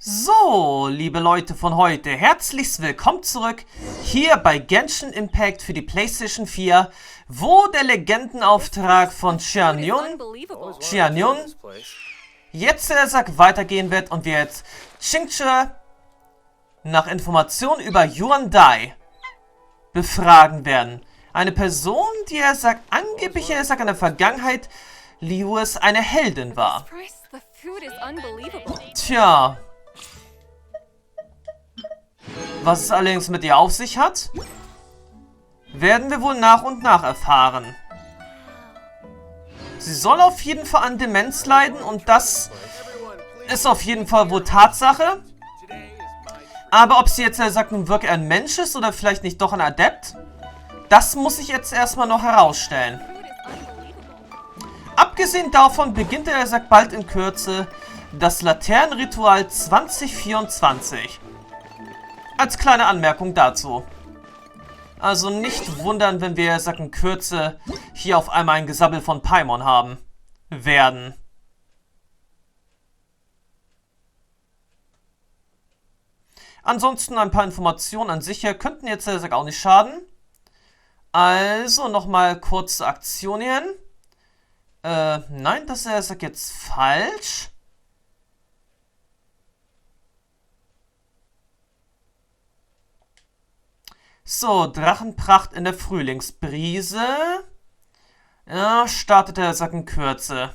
So, liebe Leute von heute, herzlich willkommen zurück hier bei Genshin Impact für die PlayStation 4, wo der Legendenauftrag von Xianyun jetzt weitergehen wird und wir jetzt Xingche nach Informationen über Yuandai befragen werden. Eine Person, die angeblich in der Vergangenheit Liyue eine Heldin war. Tja. Was es allerdings mit ihr auf sich hat, werden wir wohl nach und nach erfahren. Sie soll auf jeden Fall an Demenz leiden und das ist auf jeden Fall wohl Tatsache. Aber ob sie jetzt nun wirklich ein Mensch ist oder vielleicht nicht doch ein Adept, das muss ich jetzt erstmal noch herausstellen. Abgesehen davon beginnt bald in Kürze das Laternenritual 2024. Als kleine Anmerkung dazu. Also nicht wundern, wenn wir in Kürze hier auf einmal ein Gesabbel von Paimon haben werden. Ansonsten ein paar Informationen an sich hier könnten jetzt auch nicht schaden. Also nochmal kurze Aktionen. Nein, das ist jetzt falsch. So, Drachenpracht in der Frühlingsbrise. Ja, startet der in Kürze.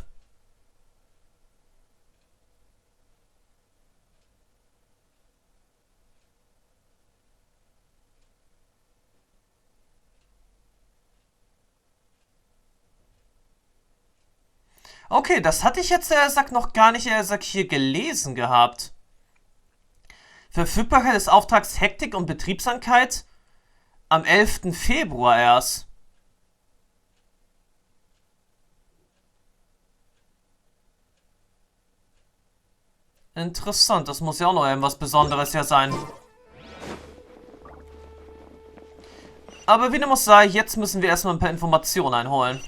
Okay, das hatte ich jetzt noch gar nicht hier gelesen gehabt. Verfügbarkeit des Auftrags Hektik und Betriebsamkeit am 11. Februar erst. Interessant, das muss ja auch noch irgendwas Besonderes sein. Aber wie dem auch sei, jetzt müssen wir erstmal ein paar Informationen einholen.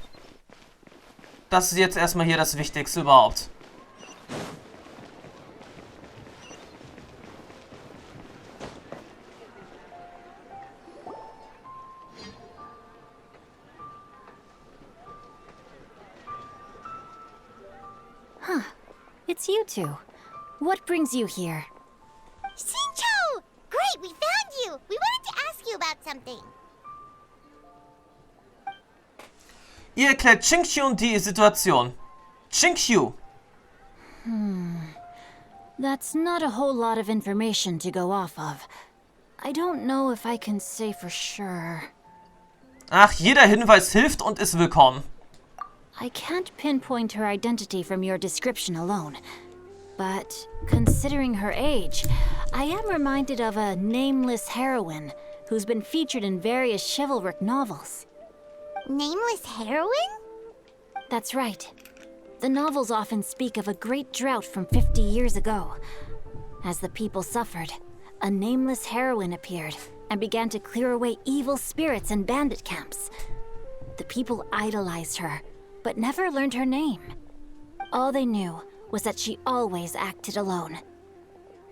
Das ist jetzt erstmal hier das Wichtigste überhaupt. Huh. It's you two. What brings you here? Xingqiu! Great, we found you! We wanted to ask you about something. Ihr erklärt Xingqiu die Situation. Xingqiu. That's not a whole lot of information to go off of. I don't know if I can say for sure. Ach, jeder Hinweis hilft und ist willkommen. I can't pinpoint her identity from your description alone. But considering her age, I am reminded of a nameless heroine who's been featured in various chivalric novels. Nameless heroine? That's right. The novels often speak of a great drought from 50 years ago. As the people suffered, a nameless heroine appeared and began to clear away evil spirits and bandit camps. The people idolized her, but never learned her name. All they knew was that she always acted alone.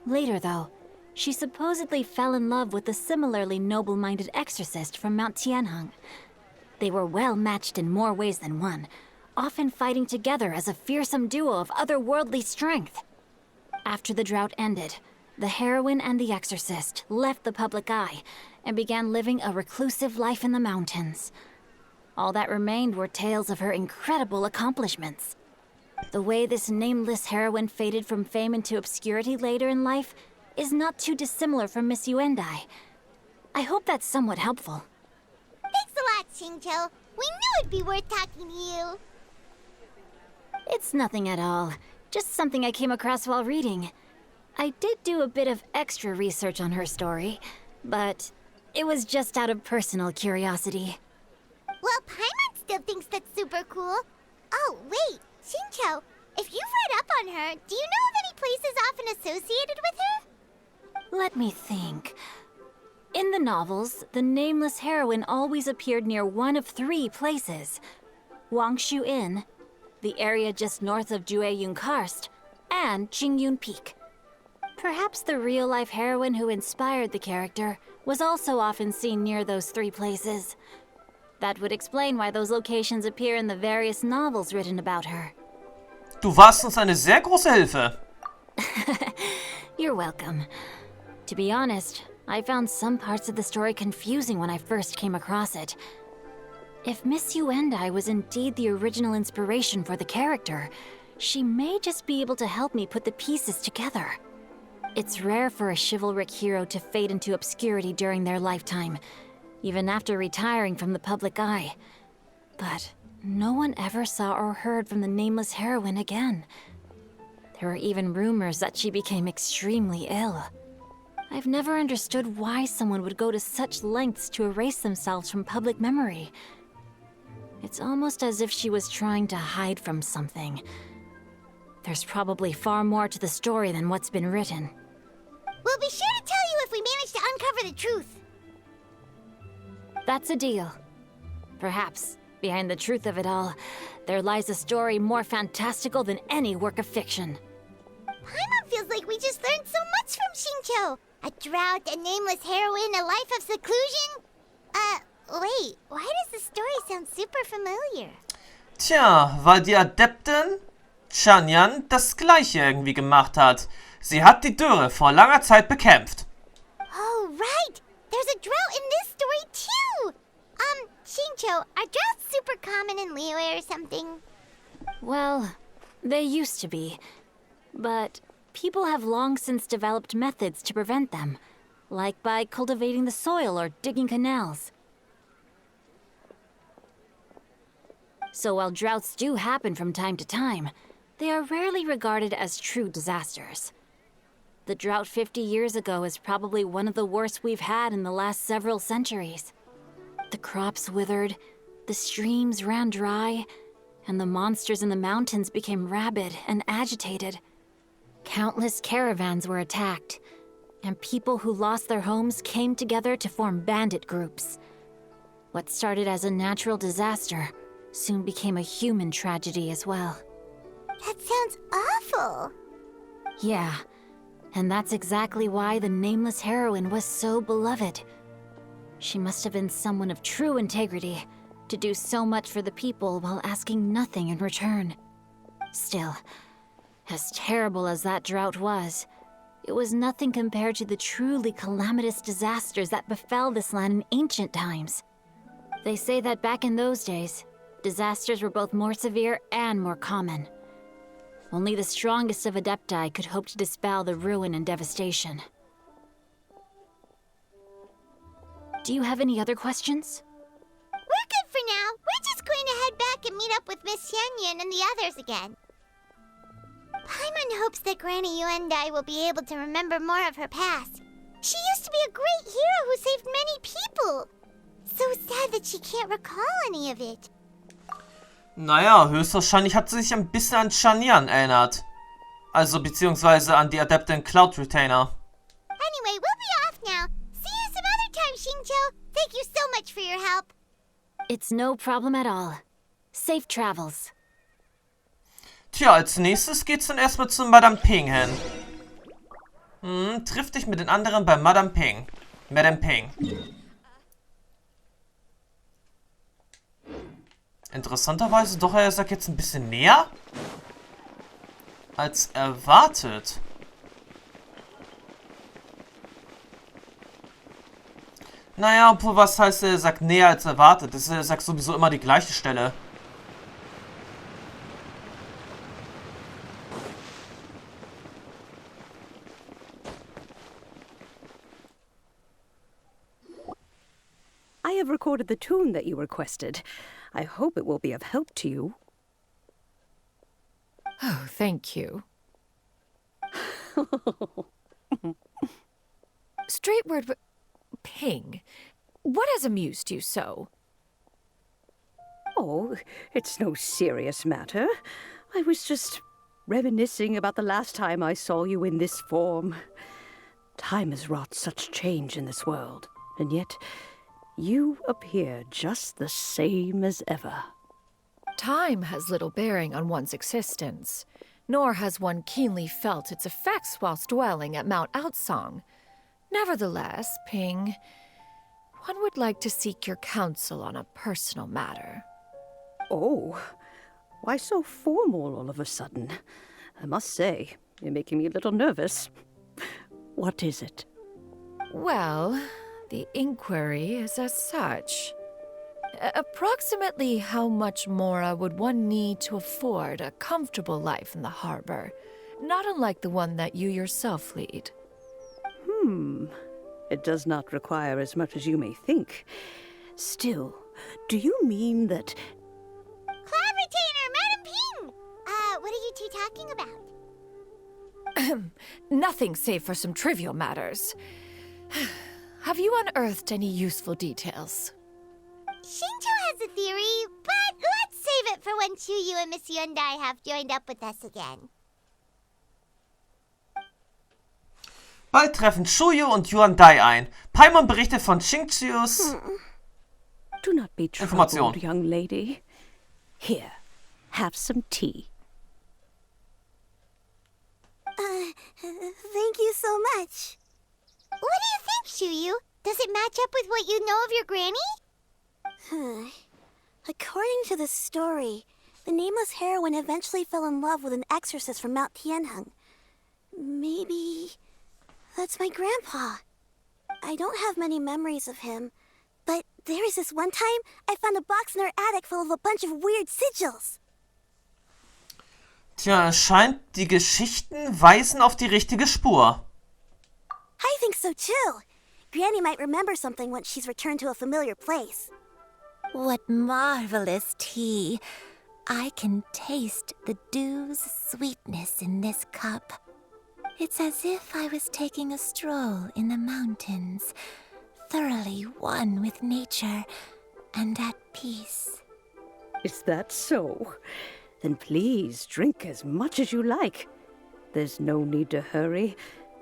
Later, though, she supposedly fell in love with a similarly noble-minded exorcist from Mount Tianheng. They were well matched in more ways than one, often fighting together as a fearsome duo of otherworldly strength. After the drought ended, the heroine and the exorcist left the public eye and began living a reclusive life in the mountains. All that remained were tales of her incredible accomplishments. The way this nameless heroine faded from fame into obscurity later in life is not too dissimilar from Miss Yuandai. I hope that's somewhat helpful. Thanks a lot, Xingqiu. We knew it'd be worth talking to you. It's nothing at all. Just something I came across while reading. I did do a bit of extra research on her story, but it was just out of personal curiosity. Well, Paimon still thinks that's super cool. Oh, wait, Xingqiu, if you've read up on her, do you know of any places often associated with her? Let me think. In the novels, the nameless heroine always appeared near one of three places. Wangshu Inn, the area just north of Jueyun Karst, and Qingyun Peak. Perhaps the real-life heroine who inspired the character was also often seen near those three places. That would explain why those locations appear in the various novels written about her. Du warst uns eine sehr große Hilfe. You're welcome. To be honest, I found some parts of the story confusing when I first came across it. If Miss Yuandai was indeed the original inspiration for the character, she may just be able to help me put the pieces together. It's rare for a chivalric hero to fade into obscurity during their lifetime, even after retiring from the public eye. But no one ever saw or heard from the nameless heroine again. There were even rumors that she became extremely ill. I've never understood why someone would go to such lengths to erase themselves from public memory. It's almost as if she was trying to hide from something. There's probably far more to the story than what's been written. We'll be sure to tell you if we manage to uncover the truth. That's a deal. Perhaps, behind the truth of it all, there lies a story more fantastical than any work of fiction. Paimon feels like we just learned so much from Xingqiu. A drought, a nameless heroine, a life of seclusion. Wait, why does the story sound super familiar? Tja, weil die Adeptin Chanyan das gleiche irgendwie gemacht hat. Sie hat die Dürre vor langer Zeit bekämpft. Oh, right! There's a drought in this story, too! Xingqiu, are droughts super common in Liyue or something? Well, they used to be. But people have long since developed methods to prevent them, like by cultivating the soil or digging canals. So while droughts do happen from time to time, they are rarely regarded as true disasters. The drought 50 years ago is probably one of the worst we've had in the last several centuries. The crops withered, the streams ran dry, and the monsters in the mountains became rabid and agitated. Countless caravans were attacked, and people who lost their homes came together to form bandit groups. What started as a natural disaster soon became a human tragedy as well. That sounds awful. Yeah, and that's exactly why the nameless heroine was so beloved. She must have been someone of true integrity, to do so much for the people while asking nothing in return. Still, as terrible as that drought was, it was nothing compared to the truly calamitous disasters that befell this land in ancient times. They say that back in those days, disasters were both more severe and more common. Only the strongest of Adepti could hope to dispel the ruin and devastation. Do you have any other questions? We're good for now. We're just going to head back and meet up with Miss Xianyan and the others again. Paimon hopes that Granny Yuandai will be able to remember more of her past. She used to be a great hero who saved many people. So sad that she can't recall any of it. Naja, höchstwahrscheinlich hat sie sich ein bisschen an Chanyan erinnert. Also, beziehungsweise an die Adeptin Cloud Retainer. Anyway, we'll be off now. See you some other time, Xingqiu. Thank you so much for your help. It's no problem at all. Safe travels. Tja, als nächstes geht's dann erstmal zu Madame Ping hin. Triff dich mit den anderen bei Madame Ping. Madame Ping. Interessanterweise doch, er sagt jetzt ein bisschen näher als erwartet. Naja, obwohl, was heißt, er sagt näher als erwartet? Er sagt sowieso immer die gleiche Stelle. I have recorded the tune that you requested. I hope it will be of help to you. Oh, thank you. Straight word, but Ping, what has amused you so? Oh, it's no serious matter. I was just reminiscing about the last time I saw you in this form. Time has wrought such change in this world, and yet you appear just the same as ever. Time has little bearing on one's existence. nor has one keenly felt its effects whilst dwelling at Mount Outsong. Nevertheless, Ping, one would like to seek your counsel on a personal matter. Oh, why so formal all of a sudden? I must say, you're making me a little nervous. What is it? Well, the inquiry is as such. Approximately how much more would one need to afford a comfortable life in the harbor, not unlike the one that you yourself lead? It does not require as much as you may think. Still, do you mean that... Clever-tainer, Madam Ping! What are you two talking about? Nothing save for some trivial matters. Have you unearthed any useful details? Shinto has a theory, but let's save it for when Chuyu and Miss Yuandai have joined up with us again. Bald treffen Chuyu und Yuandai ein. Paimon berichtet von Xingqius Do not be Information. troubled, young lady. Here, have some tea. Thank you so much. What do you think, Chuyu? Does it match up with what you know of your granny? According to the story, the nameless heroine eventually fell in love with an exorcist from Mount Tianheng. Maybe that's my grandpa. I don't have many memories of him, but there was this one time I found a box in our attic full of a bunch of weird sigils. Tja, es scheint, die Geschichten weisen auf die richtige Spur. I think so too. Granny might remember something once she's returned to a familiar place. What marvelous tea. I can taste the dew's sweetness in this cup. It's as if I was taking a stroll in the mountains, thoroughly one with nature and at peace. Is that so? Then please drink as much as you like. There's no need to hurry.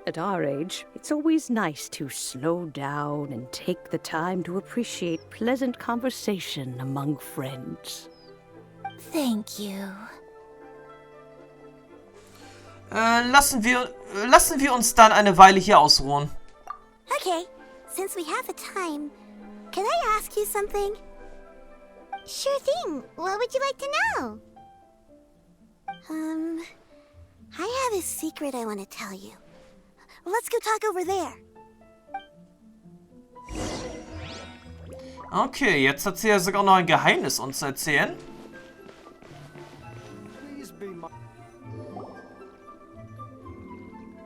At our age, it's always nice to slow down and take the time to appreciate pleasant conversation among friends. Thank you. Lassen wir uns dann eine Weile hier ausruhen. Okay, since we have the time, can I ask you something? Sure thing. What would you like to know? I have a secret I want to tell you. Let's go talk over there. Okay, jetzt hat sie ja sogar noch ein Geheimnis uns zu erzählen.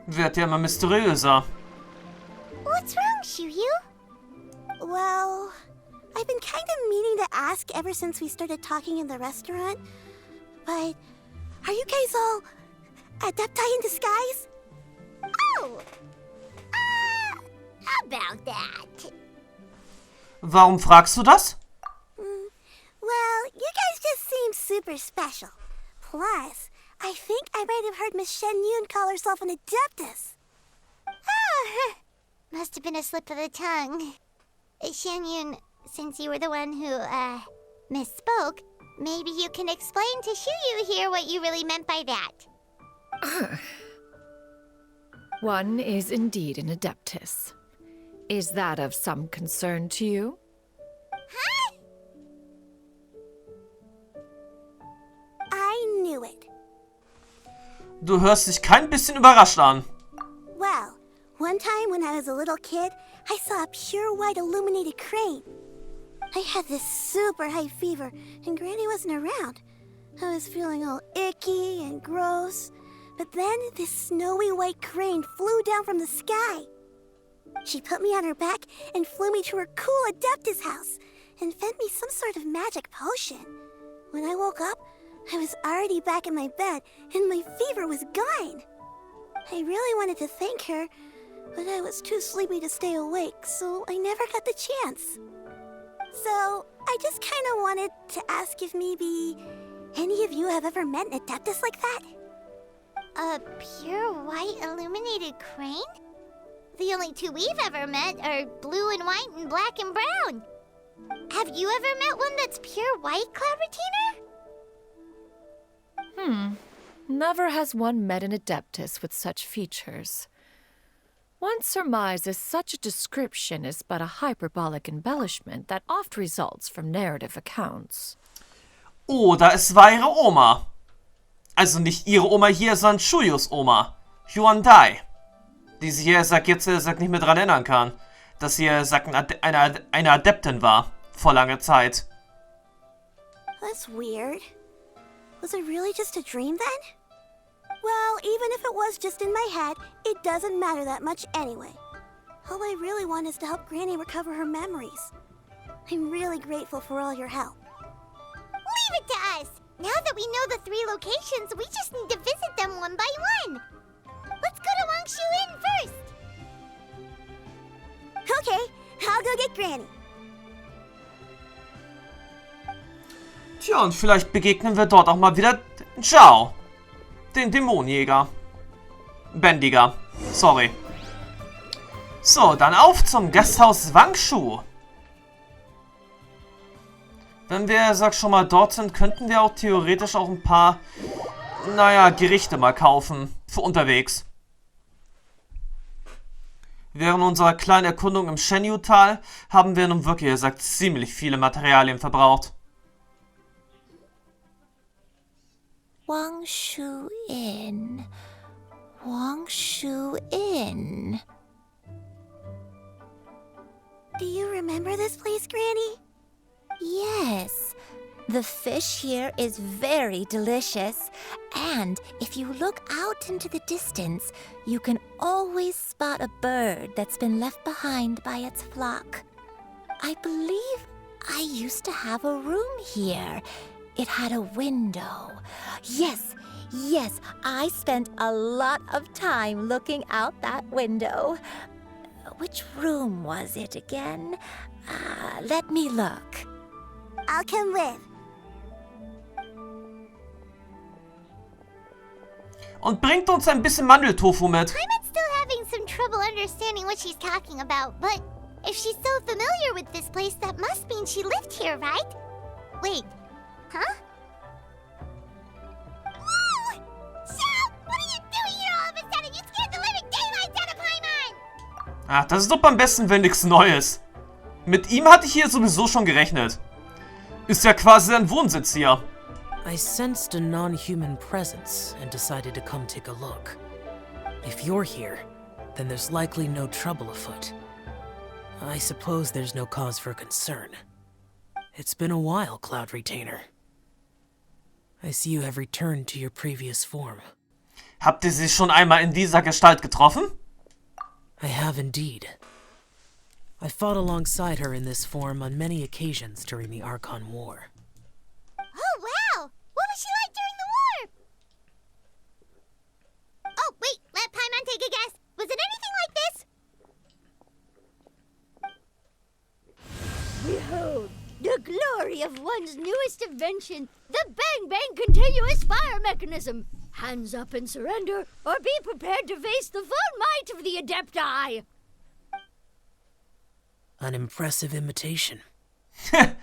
Wird ja immer mysteriöser. What's wrong, Shuyu? Well, I've been kind of meaning to ask ever since we started talking in the restaurant. But are you guys all Adepti in disguise? Oh! About that. Warum fragst du das? Well, you guys just seem super special. Plus, I think I might have heard Miss Shen Yun call herself an Adeptus. Oh, must have been a slip of the tongue. Shen Yun, since you were the one who, misspoke, maybe you can explain to Shuyu here what you really meant by that. One is indeed an Adeptus. Is that of some concern to you? Huh? I knew it. Du hörst dich kein bisschen überrascht an. Well, one time when I was a little kid, I saw a pure white illuminated crane. I had this super high fever, and Granny wasn't around. I was feeling all icky and gross. But then this snowy white crane flew down from the sky. She put me on her back and flew me to her cool Adeptus house and fed me some sort of magic potion. When I woke up, I was already back in my bed and my fever was gone. I really wanted to thank her, but I was too sleepy to stay awake, so I never got the chance. So I just kind of wanted to ask if maybe any of you have ever met an Adeptus like that? A pure white illuminated crane? The only two we've ever met are blue and white and black and brown. Have you ever met one that's pure white, Clever-tainer? Never has one met an Adeptus with such features. One surmises such a description is but a hyperbolic embellishment that oft results from narrative accounts. Oder es war ihre Oma. Also nicht ihre Oma hier, sondern Shuyos Oma. Yuandai. Die sich jetzt nicht mehr dran erinnern kann, dass sie eine Adeptin war. Vor langer Zeit. That's weird. Was it really just a dream then? Well, even if it was just in my head, it doesn't matter that much anyway. All I really want is to help Granny recover her memories. I'm really grateful for all your help. Leave it to us! Now that we know the 3 locations, we just need to visit them one by one. Let's go to Wangshu Inn first! Okay, I'll go get Granny. Tja, und vielleicht begegnen wir dort auch mal wieder Zhao, den Dämonenjäger. Bändiger. Sorry. So, dann auf zum Gasthaus Wangshu. Wenn wir, schon mal dort sind, könnten wir auch theoretisch auch ein paar, Gerichte mal kaufen. Für unterwegs. Während unserer kleinen Erkundung im Shenyu-Tal haben wir nun wirklich, ziemlich viele Materialien verbraucht. Wangshu Inn. Wangshu Inn. Do you remember this place, Granny? Yes. The fish here is very delicious. And if you look out into the distance, you can always spot a bird that's been left behind by its flock. I believe I used to have a room here. It had a window. Yes, I spent a lot of time looking out that window. Which room was it again? Let me look. I'll come with. Und bringt uns ein bisschen Mandeltofu mit. I'm still having some trouble understanding what she's talking about, but if she's so familiar with this place, that must mean she lived here, right? Wait, huh? Whoa! Shao, what are you doing here all of a sudden? You scared the living daylights out of Paimon! Ach, das ist doch beim besten, wenn nichts Neues. Mit ihm hatte ich hier sowieso schon gerechnet. Ist ja quasi sein Wohnsitz hier. I sensed a non-human presence and decided to come take a look. If you're here, then there's likely no trouble afoot. I suppose there's no cause for concern. It's been a while, Cloud Retainer. I see you have returned to your previous form. Habt ihr sie schon einmal in dieser Gestalt getroffen? I have indeed. I fought alongside her in this form on many occasions during the Archon War. Oh, wow! What was she like during the war? Oh, wait, let Paimon take a guess. Was it anything like this? Behold, the glory of one's newest invention, the Bang Bang continuous fire mechanism. Hands up and surrender, or be prepared to face the full might of the Adepti. An impressive imitation. Paimon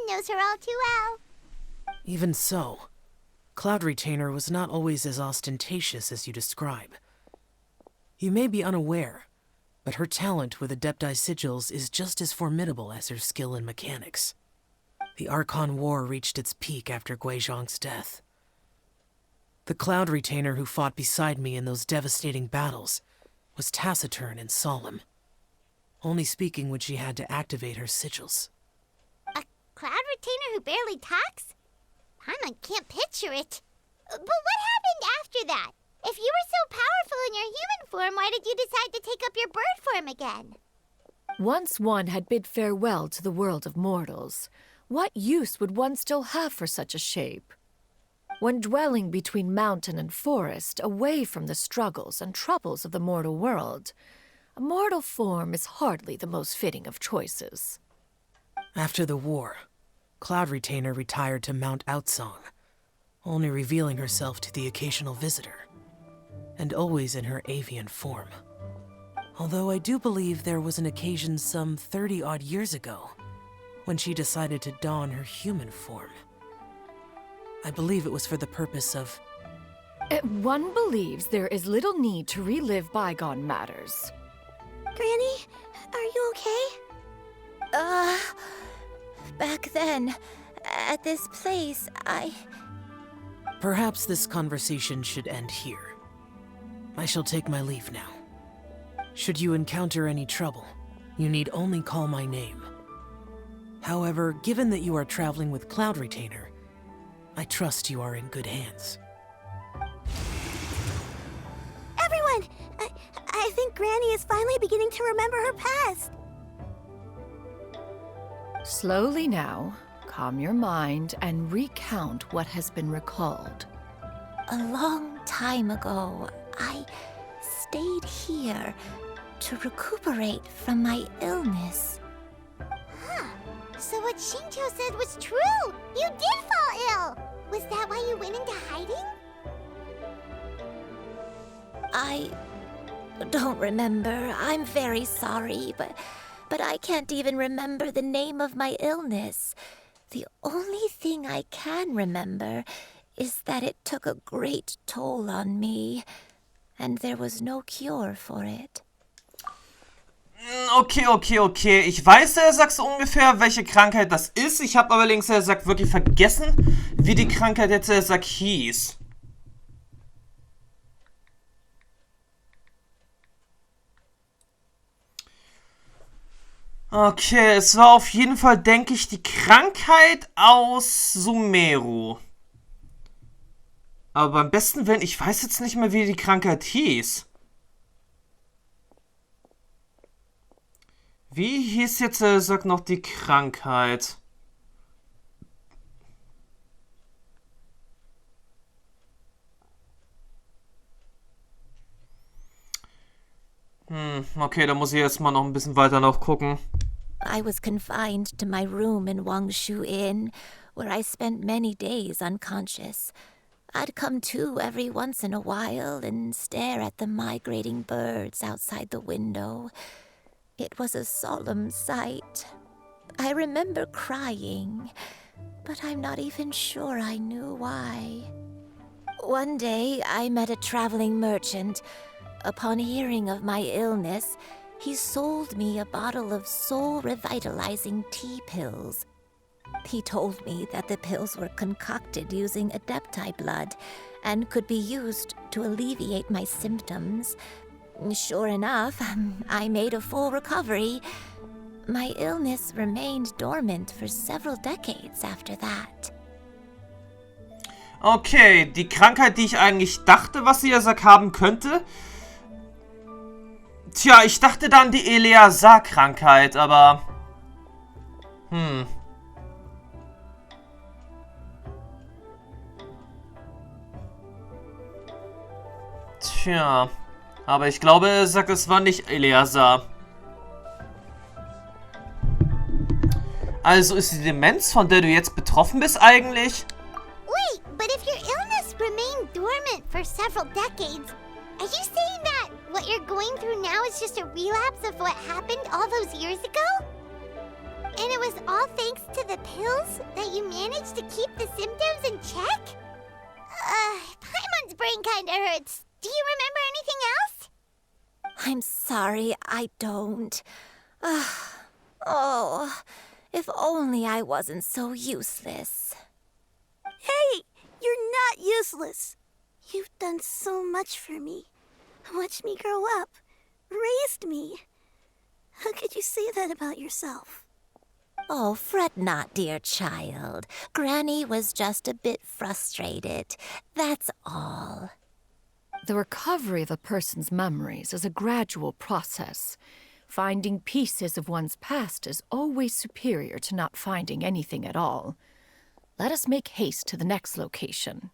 knows her all too well. Even so, Cloud Retainer was not always as ostentatious as you describe. You may be unaware, but her talent with Adepti sigils is just as formidable as her skill in mechanics. The Archon War reached its peak after Guizhong's death. The Cloud Retainer who fought beside me in those devastating battles was taciturn and solemn, only speaking when she had to activate her sigils. A Cloud Retainer who barely talks? Paimon can't picture it. But what happened after that? If you were so powerful in your human form, why did you decide to take up your bird form again? Once one had bid farewell to the world of mortals, what use would one still have for such a shape? When dwelling between mountain and forest, away from the struggles and troubles of the mortal world, a mortal form is hardly the most fitting of choices. After the war, Cloud Retainer retired to Mount Outsong, only revealing herself to the occasional visitor, and always in her avian form. Although I do believe there was an occasion some 30-odd years ago when she decided to don her human form. I believe it was for the purpose of... One believes there is little need to relive bygone matters. Granny, are you okay? Back then, at this place, Perhaps this conversation should end here. I shall take my leave now. Should you encounter any trouble, you need only call my name. However, given that you are traveling with Cloud Retainer, I trust you are in good hands. Everyone! I think Granny is finally beginning to remember her past. Slowly now, calm your mind and recount what has been recalled. a long time ago, I stayed here to recuperate from my illness. Huh. So what Shinto said was true! You did fall ill! Was that why you went into hiding? I don't remember. I'm very sorry, but I can't even remember the name of my illness. The only thing I can remember is that it took a great toll on me, and there was no cure for it. Okay. Ich weiß, er sagt so ungefähr, welche Krankheit das ist. Ich habe allerdings, er sagt, wirklich vergessen, wie die Krankheit jetzt, er sagt, hieß. Okay, es war auf jeden Fall, denke ich, die Krankheit aus Sumeru. Aber beim besten Willen, ich weiß jetzt nicht mehr, wie die Krankheit hieß. Wie hieß jetzt, sagt noch, die Krankheit? Okay, da muss ich jetzt mal noch ein bisschen weiter nachgucken. I was confined to my room in Wangshu Inn, where I spent many days unconscious. I'd come to every once in a while and stare at the migrating birds outside the window. It was a solemn sight. I remember crying, but I'm not even sure I knew why. One day, I met a traveling merchant. Upon hearing of my illness, he sold me a bottle of soul-revitalizing tea pills. He told me that the pills were concocted using Adepti blood and could be used to alleviate my symptoms. Sure enough, I made a full recovery. My illness remained dormant for several decades after that. Okay, die Krankheit, die ich eigentlich dachte, was sie ja haben könnte. Tja, ich dachte dann die Eleazar-Krankheit, aber... Tja, aber ich glaube, er sagt, es war nicht Eleazar. Also ist die Demenz, von der du jetzt betroffen bist, eigentlich? Wait, but if your illness remained dormant for several decades, are you saying that what you're going through now is just a relapse of what happened all those years ago? And it was all thanks to the pills that you managed to keep the symptoms in check? Paimon's brain kinda hurts. Do you remember anything else? I'm sorry, I don't. Oh, if only I wasn't so useless. Hey, you're not useless. You've done so much for me. Watched me grow up. Raised me. How could you say that about yourself? Oh, fret not, dear child. Granny was just a bit frustrated. That's all. The recovery of a person's memories is a gradual process. Finding pieces of one's past is always superior to not finding anything at all. Let us make haste to the next location.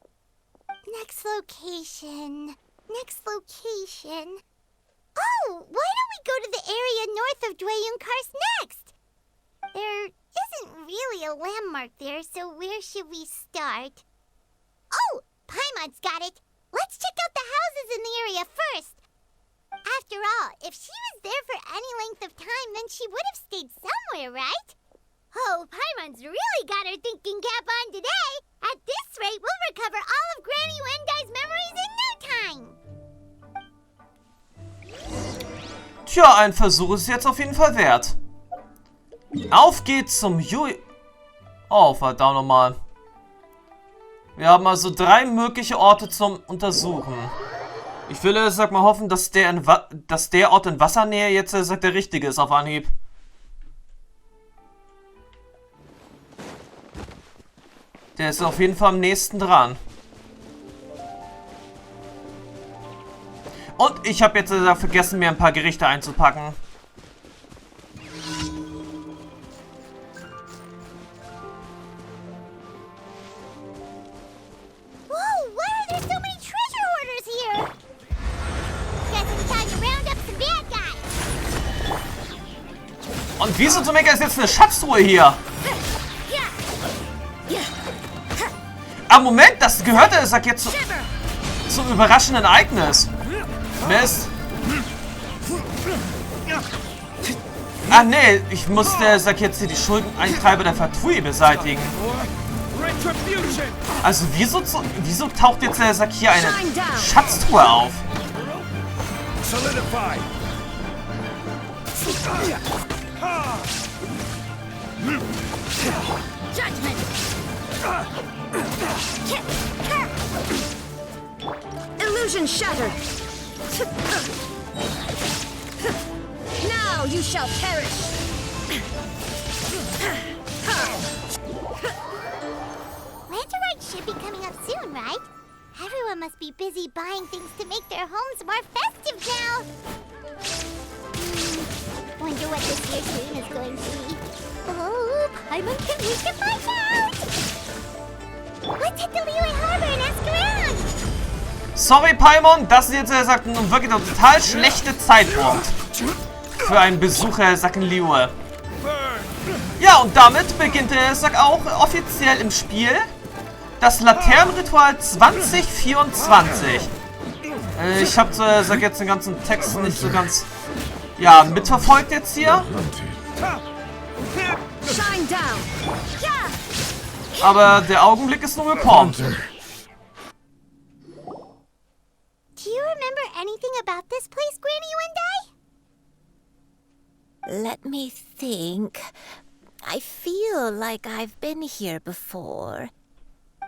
Next location. Oh, why don't we go to the area north of Dwayunkars next? There isn't really a landmark there, so where should we start? Oh, Paimon's got it. Let's check out the houses in the area first. After all, if she was there for any length of time, then she would have stayed somewhere, right? Oh, Paimon's really got her thinking cap on today. At this rate, we'll recover all of Granny Yuandai's memories in no time. Tja, ein Versuch ist jetzt auf jeden Fall wert. Auf geht's zum Oh, verdammt nochmal. Wir haben also 3 mögliche Orte zum Untersuchen. Ich will, sag mal, hoffen, dass der Ort in Wassernähe jetzt, sagt, der richtige ist auf Anhieb. Der ist auf jeden Fall am nächsten dran. Und ich habe jetzt vergessen, mir ein paar Gerichte einzupacken. Whoa, why are there so many treasure hoarders here? Guess it's time to round up some bad guys. Und wieso zum Henker ist jetzt eine Schatztruhe hier? Ah, Moment, das gehörte, sag jetzt, zum überraschenden Ereignis. Mist. Ah, nee, ich musste, sag jetzt hier, die Schuldeneintreiber der Fatui beseitigen. Also, wieso taucht jetzt, sag hier, eine Schatztruhe auf? Illusion shattered. Now you shall perish. Lanterite should be coming up soon, right? Everyone must be busy buying things to make their homes more festive now. Wonder what this year's theme is going to be. Oh, Paimon can't wait to find out! Let's hit the Liyue Harbor and ask around! Sorry, Paimon, das ist jetzt, sagt, nun wirklich ein total schlechter Zeitpunkt für einen Besucher, sagt Liyue. Ja, und damit beginnt sagt auch offiziell im Spiel das Laternenritual 2024. Ich habe, sag jetzt den ganzen Text nicht so ganz, ja, mitverfolgt jetzt hier. Aber der Augenblick ist nun gekommen. Do you remember anything about this place, Granny Yuandai? Let me think. I feel like I've been here before.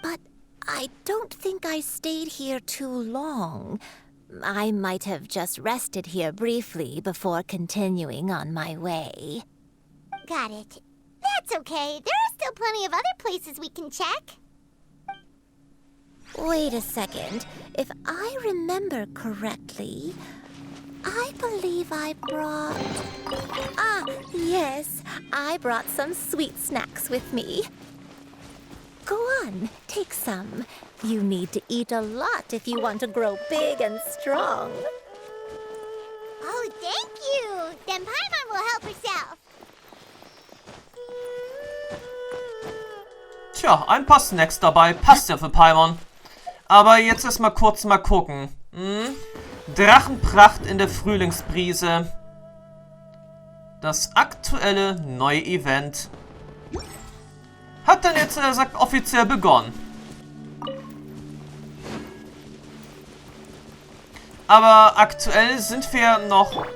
But I don't think I stayed here too long. I might have just rested here briefly before continuing on my way. Got it. That's okay. There are still plenty of other places we can check. Wait a second. If I remember correctly, I believe I brought... Ah, yes. I brought some sweet snacks with me. Go on, take some. You need to eat a lot if you want to grow big and strong. Oh, thank you. Then Paimon will help herself. Tja, ein paar Snacks dabei. Passt ja für Paimon. Aber jetzt erstmal kurz mal gucken. Drachenpracht in der Frühlingsbrise. Das aktuelle neue Event hat dann jetzt, sagt, offiziell begonnen. Aber aktuell sind wir noch...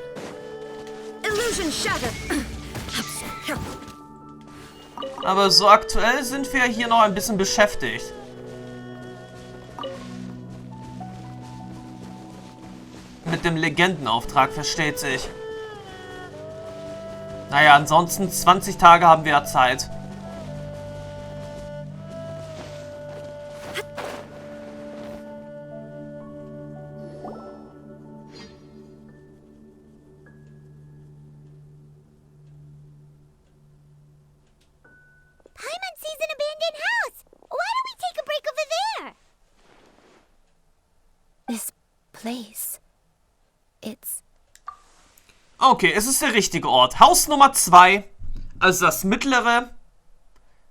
Aber so aktuell sind wir hier noch ein bisschen beschäftigt. Mit dem Legendenauftrag, versteht sich. Naja, ansonsten 20 Tage haben wir ja Zeit. Paimon sees an abandoned house. Why don't we take a break over there? This place... It's... Okay, es ist der richtige Ort. Haus Nummer 2, also das mittlere,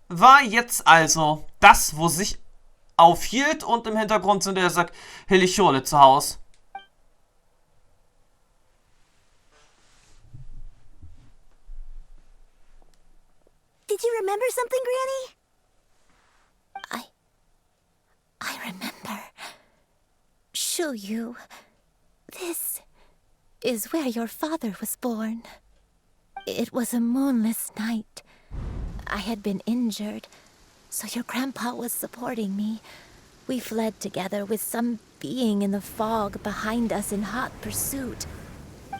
war jetzt also das, wo sich aufhielt. Und im Hintergrund sind, sagt, Helichole zu Hause. Did you remember something, Granny? I remember. Shuyu, this is where your father was born. It was a moonless night. I had been injured, so your grandpa was supporting me. We fled together with some being in the fog behind us in hot pursuit.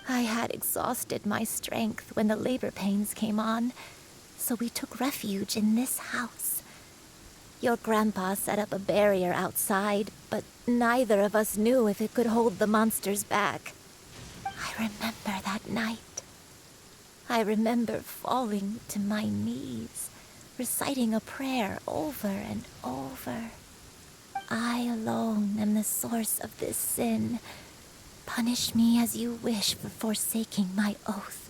I had exhausted my strength when the labor pains came on, so we took refuge in this house. Your grandpa set up a barrier outside, but neither of us knew if it could hold the monsters back. I remember that night. I remember falling to my knees, reciting a prayer over and over. I alone am the source of this sin. Punish me as you wish for forsaking my oath,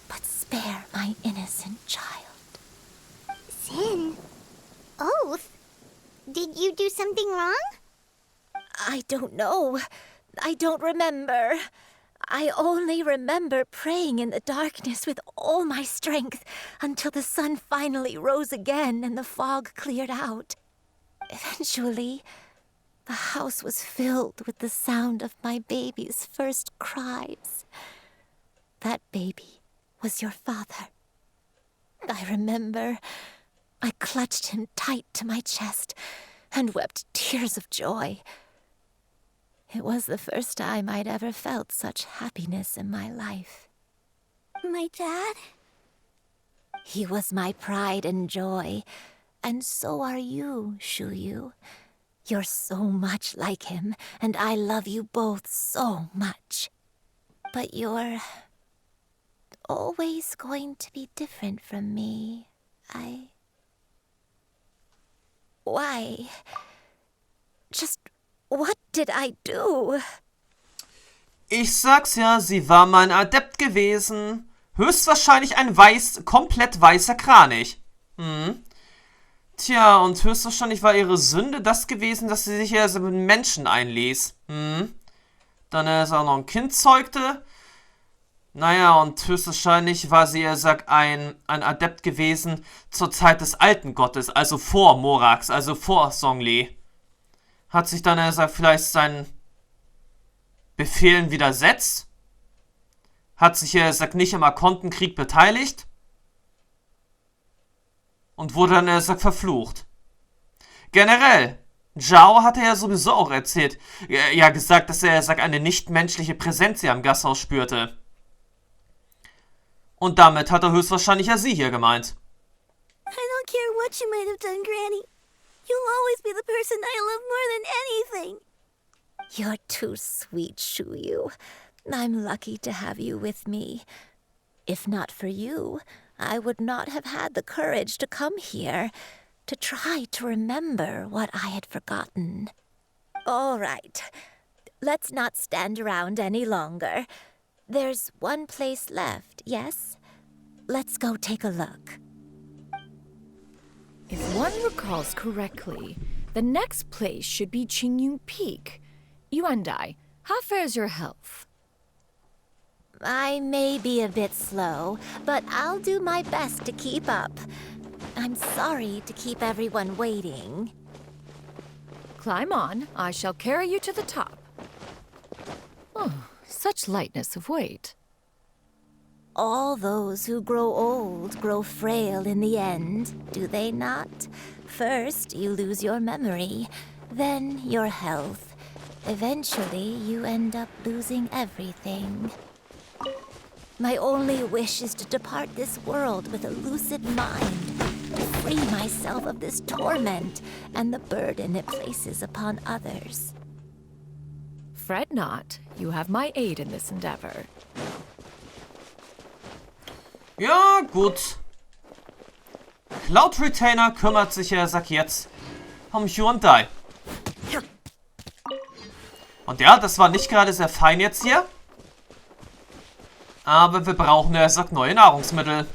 but spare my innocent child. Sin? Oath? Did you do something wrong? I don't know. I don't remember. I only remember praying in the darkness with all my strength until the sun finally rose again and the fog cleared out. Eventually, the house was filled with the sound of my baby's first cries. That baby was your father. I remember I clutched him tight to my chest and wept tears of joy. It was the first time I'd ever felt such happiness in my life. My dad? He was my pride and joy, and so are you, Shuyu. You're so much like him, and I love you both so much. But you're always going to be different from me. Why? Just what did I do? Ich sag's ja, sie war mal ein Adept gewesen. Höchstwahrscheinlich ein komplett weißer Kranich. Tja, und höchstwahrscheinlich war ihre Sünde das gewesen, dass sie sich ja mit Menschen einließ. Dann ist auch noch ein Kind zeugte. Naja, und höchstwahrscheinlich war sie, ein Adept gewesen zur Zeit des alten Gottes, also vor Morax, also vor Zhongli. Hat sich dann, vielleicht seinen Befehlen widersetzt. Hat sich, nicht im Archontenkrieg beteiligt. Und wurde dann, verflucht. Generell, Zhao hatte ja sowieso auch erzählt, gesagt, dass er, eine nichtmenschliche Präsenz hier am Gasthaus spürte. Und damit hat er höchstwahrscheinlich ja sie hier gemeint. I don't care what you might have done, Granny. You'll always be the person I love more than anything. You're too sweet, Shuyu. I'm lucky to have you with me. If not for you, I would not have had the courage to come here, to try to remember what I had forgotten. All right, let's not stand around any longer. There's one place left, yes? Let's go take a look. If one recalls correctly, the next place should be Qingyun Peak. Yuandai, how fares your health? I may be a bit slow, but I'll do my best to keep up. I'm sorry to keep everyone waiting. Climb on. I shall carry you to the top. Oh, such lightness of weight. All those who grow old grow frail in the end, do they not? First, you lose your memory, then your health. Eventually, you end up losing everything. My only wish is to depart this world with a lucid mind, to free myself of this torment and the burden it places upon others. Fret not. You have my aid in this endeavor. Ja, gut. Cloud Retainer kümmert sich jetzt um Yuandai. Und ja, das war nicht gerade sehr fein jetzt hier. Aber wir brauchen, neue Nahrungsmittel.